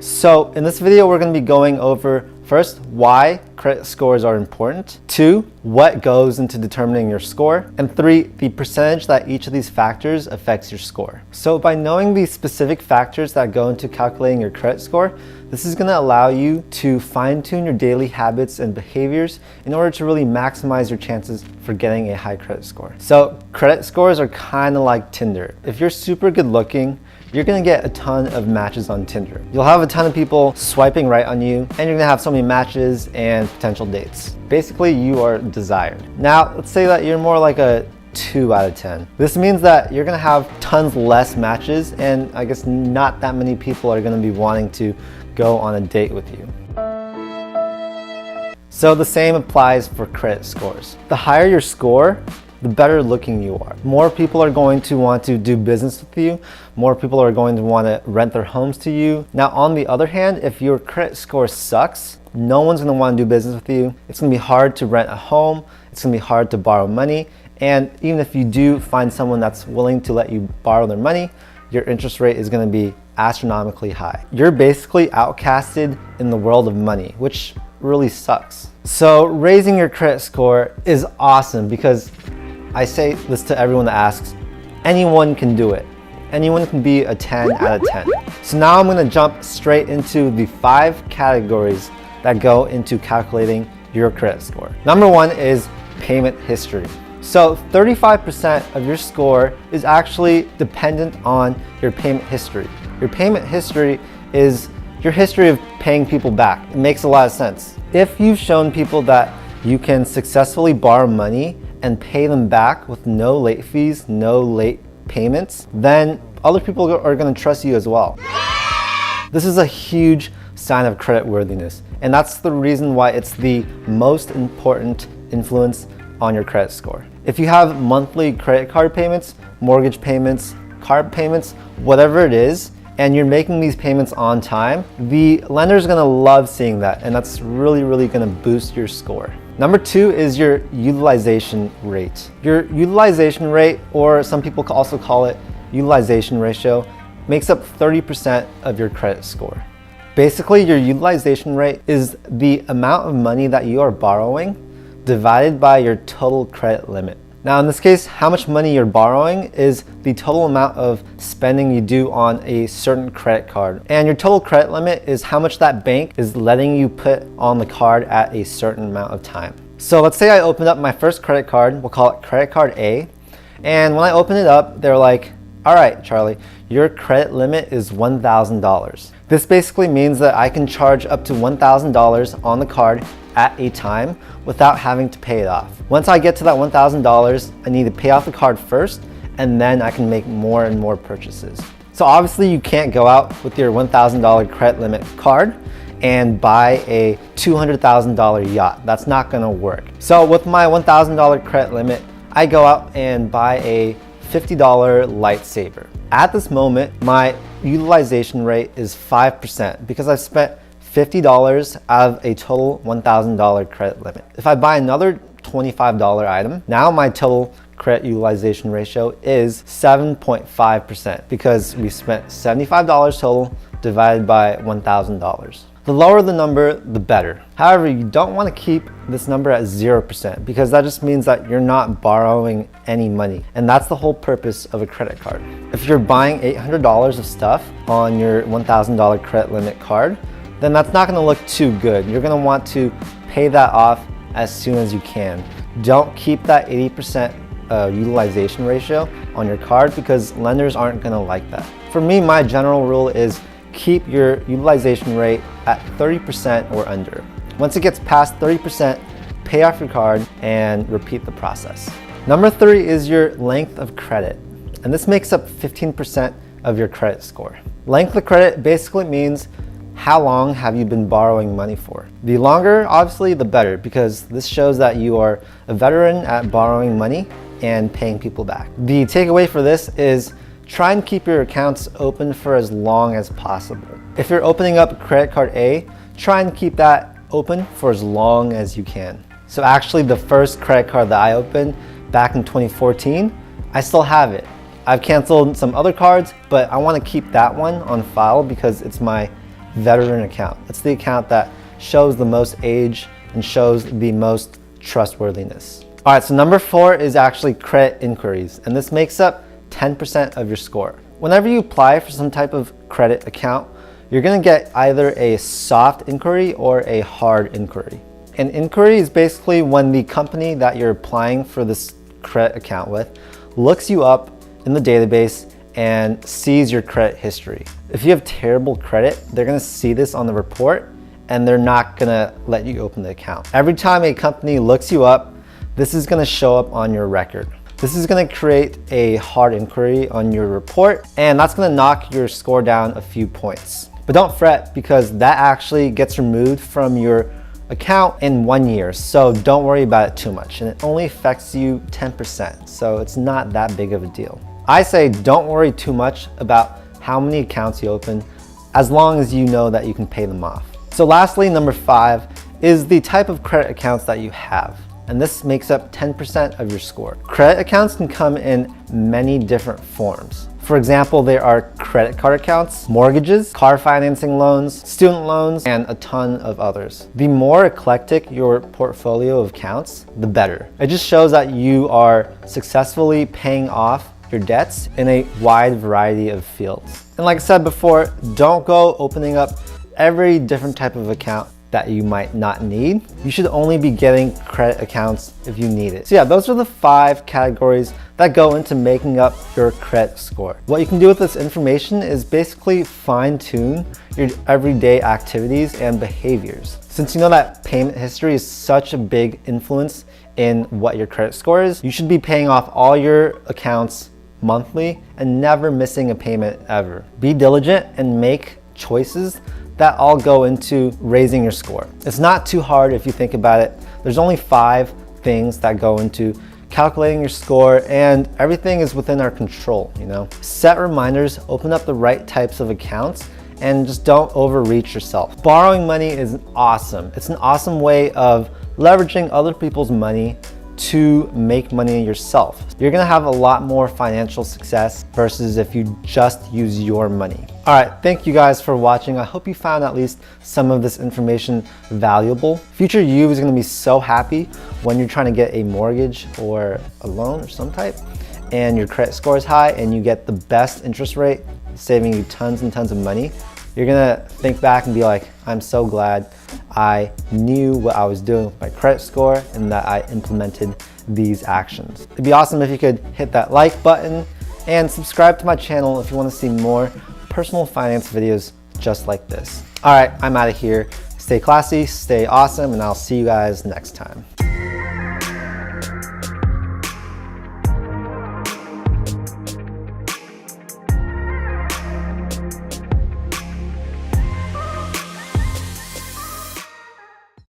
So in this video, we're going to be going over first, why credit scores are important, 2, what goes into determining your score, and 3, the percentage that each of these factors affects your score. So by knowing the specific factors that go into calculating your credit score, this is going to allow you to fine-tune your daily habits and behaviors in order to really maximize your chances for getting a high credit score. So credit scores are kind of like Tinder. If you're super good looking, you're gonna get a ton of matches on Tinder. You'll have a ton of people swiping right on you, and you're gonna have so many matches and potential dates. Basically, you are desired. Now, let's say that you're more like a 2 out of 10. This means that you're gonna have tons less matches, and I guess not that many people are gonna be wanting to go on a date with you. So the same applies for credit scores. The higher your score, the better looking you are. More people are going to want to do business with you. More people are going to want to rent their homes to you. Now, on the other hand, if your credit score sucks, no one's going to want to do business with you. It's going to be hard to rent a home. It's going to be hard to borrow money. And even if you do find someone that's willing to let you borrow their money, your interest rate is going to be astronomically high. You're basically outcasted in the world of money, which really sucks. So raising your credit score is awesome because I say this to everyone that asks, anyone can do it. Anyone can be a 10 out of 10. So now I'm gonna jump straight into the 5 categories that go into calculating your credit score. Number 1 is payment history. So 35% of your score is actually dependent on your payment history. Your payment history is your history of paying people back. It makes a lot of sense. If you've shown people that you can successfully borrow money and pay them back with no late fees, no late payments, then other people are going to trust you as well. This is a huge sign of credit worthiness, and that's the reason why it's the most important influence on your credit score. If you have monthly credit card payments, mortgage payments, car payments, whatever it is, and you're making these payments on time, the lender's gonna love seeing that, and that's really gonna boost your score. Number 2 is your utilization rate. Your utilization rate, or some people also call it utilization ratio, makes up 30% of your credit score. Basically, your utilization rate is the amount of money that you are borrowing divided by your total credit limit. Now in this case, how much money you're borrowing is the total amount of spending you do on a certain credit card. And your total credit limit is how much that bank is letting you put on the card at a certain amount of time. So let's say I opened up my first credit card, we'll call it credit card A. And when I open it up, they're like, all right, Charlie, your credit limit is $1,000. This basically means that I can charge up to $1,000 on the card at a time without having to pay it off. Once I get to that $1,000, I need to pay off the card first, and then I can make more and more purchases. So obviously you can't go out with your $1,000 credit limit card and buy a $200,000 yacht. That's not gonna work. So with my $1,000 credit limit, I go out and buy a $50 lightsaber. At this moment, my utilization rate is 5% because I've spent $50 out of a total $1,000 credit limit. If I buy another $25 item, now my total credit utilization ratio is 7.5% because we spent $75 total divided by $1,000. The lower the number, the better. However, you don't want to keep this number at 0% because that just means that you're not borrowing any money. And that's the whole purpose of a credit card. If you're buying $800 of stuff on your $1,000 credit limit card, then that's not going to look too good. You're going to want to pay that off as soon as you can. Don't keep that 80% utilization ratio on your card because lenders aren't going to like that. For me, my general rule is keep your utilization rate at 30% or under. Once it gets past 30%, pay off your card and repeat the process. Number 3 is your length of credit, and this makes up 15% of your credit score. Length of credit basically means how long have you been borrowing money for? The longer, obviously, the better, because this shows that you are a veteran at borrowing money and paying people back. The takeaway for this is try and keep your accounts open for as long as possible. If you're opening up credit card A, try and keep that open for as long as you can. So actually, the first credit card that I opened back in 2014, I still have it. I've canceled some other cards, but I want to keep that one on file because it's my veteran account. It's the account that shows the most age and shows the most trustworthiness. All right, so number 4 is actually credit inquiries, and this makes up 10% of your score. Whenever you apply for some type of credit account, you're gonna get either a soft inquiry or a hard inquiry. An inquiry is basically when the company that you're applying for this credit account with looks you up in the database and sees your credit history. If you have terrible credit, they're gonna see this on the report and they're not gonna let you open the account. Every time a company looks you up, this is gonna show up on your record. This is gonna create a hard inquiry on your report, and that's gonna knock your score down a few points. But don't fret, because that actually gets removed from your account in 1 year. So don't worry about it too much. And it only affects you 10%. So it's not that big of a deal. I say don't worry too much about how many accounts you open, as long as you know that you can pay them off. So lastly, number 5 is the type of credit accounts that you have. And this makes up 10% of your score. Credit accounts can come in many different forms. For example, there are credit card accounts, mortgages, car financing loans, student loans, and a ton of others. The more eclectic your portfolio of accounts, the better. It just shows that you are successfully paying off your debts in a wide variety of fields. And like I said before, don't go opening up every different type of account that you might not need. You should only be getting credit accounts if you need it. So yeah, those are the 5 categories that go into making up your credit score. What you can do with this information is basically fine-tune your everyday activities and behaviors. Since you know that payment history is such a big influence in what your credit score is, you should be paying off all your accounts monthly and never missing a payment ever. Be diligent and make choices that all go into raising your score. It's not too hard if you think about it. There's only 5 things that go into calculating your score, and everything is within our control, you know? Set reminders, open up the right types of accounts, and just don't overreach yourself. Borrowing money is awesome. It's an awesome way of leveraging other people's money to make money yourself. You're gonna have a lot more financial success versus if you just use your money. All right, thank you guys for watching. I hope you found at least some of this information valuable. Future you is gonna be so happy when you're trying to get a mortgage or a loan or some type, and your credit score is high and you get the best interest rate, saving you tons and tons of money. You're gonna think back and be like, I'm so glad I knew what I was doing with my credit score and that I implemented these actions. It'd be awesome if you could hit that like button and subscribe to my channel if you want to see more personal finance videos just like this. All right, I'm out of here. Stay classy, stay awesome, and I'll see you guys next time.